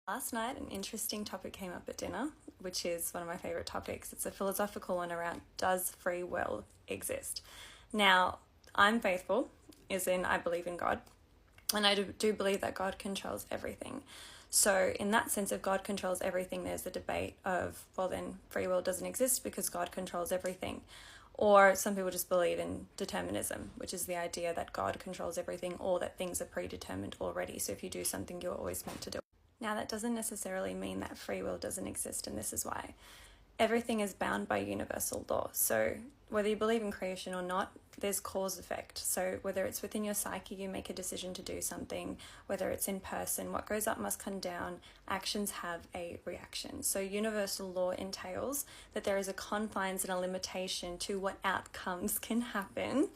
Last night, an interesting topic came up at dinner, which is one of my favourite topics. It's a philosophical one around, does free will exist? Now, I'm faithful, as in I believe in God, and I do believe that God controls everything. So in that sense, if God controls everything, there's the debate of, well, then free will doesn't exist because God controls everything. Or some people just believe in determinism, which is the idea that God controls everything or that things are predetermined already. So if you do something, you're always meant to do it. Now, that doesn't necessarily mean that free will doesn't exist, and this is why. Everything is bound by universal law. So whether you believe in creation or not, there's cause effect. So whether it's within your psyche, you make a decision to do something, whether it's in person, what goes up must come down, actions have a reaction. So universal law entails that there is a confines and a limitation to what outcomes can happen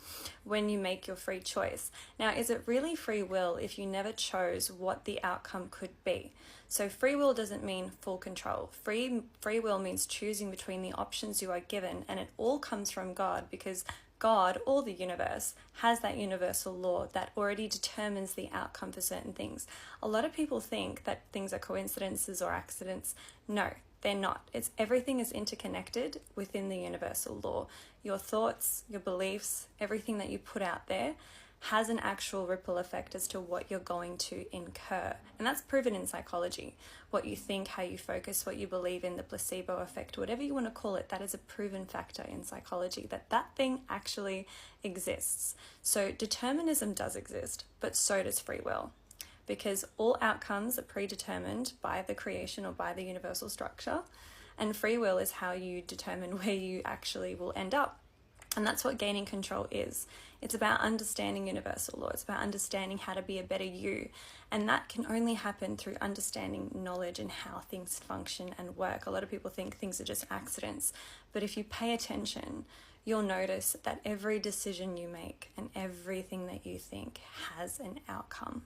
when you make your free choice. Now, is it really free will if you never chose what the outcome could be? So free will doesn't mean full control. Free will means choosing between the options you are given, and it all comes from God, because God, or the universe, has that universal law that already determines the outcome for certain things. A lot of people think that things are coincidences or accidents. No, they're not. Everything is interconnected within the universal law. Your thoughts, your beliefs, everything that you put out there has an actual ripple effect as to what you're going to incur. And that's proven in psychology. What you think, how you focus, what you believe in, the placebo effect, whatever you want to call it, that is a proven factor in psychology, that thing actually exists. So determinism does exist, but so does free will, because all outcomes are predetermined by the creation or by the universal structure, and free will is how you determine where you actually will end up. And that's what gaining control is. It's about understanding universal law. It's about understanding how to be a better you. And that can only happen through understanding knowledge and how things function and work. A lot of people think things are just accidents. But if you pay attention, you'll notice that every decision you make and everything that you think has an outcome.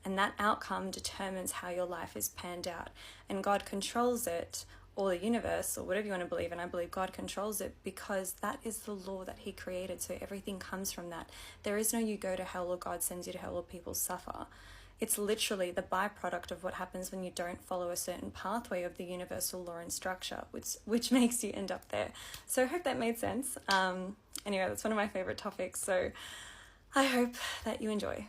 And that outcome determines how your life is panned out. And God controls it, or the universe, or whatever you want to believe in. I believe God controls it because that is the law that he created. So everything comes from that. There is no you go to hell or God sends you to hell or people suffer. It's literally the byproduct of what happens when you don't follow a certain pathway of the universal law and structure, which makes you end up there. So I hope that made sense. Anyway, that's one of my favorite topics. So I hope that you enjoy.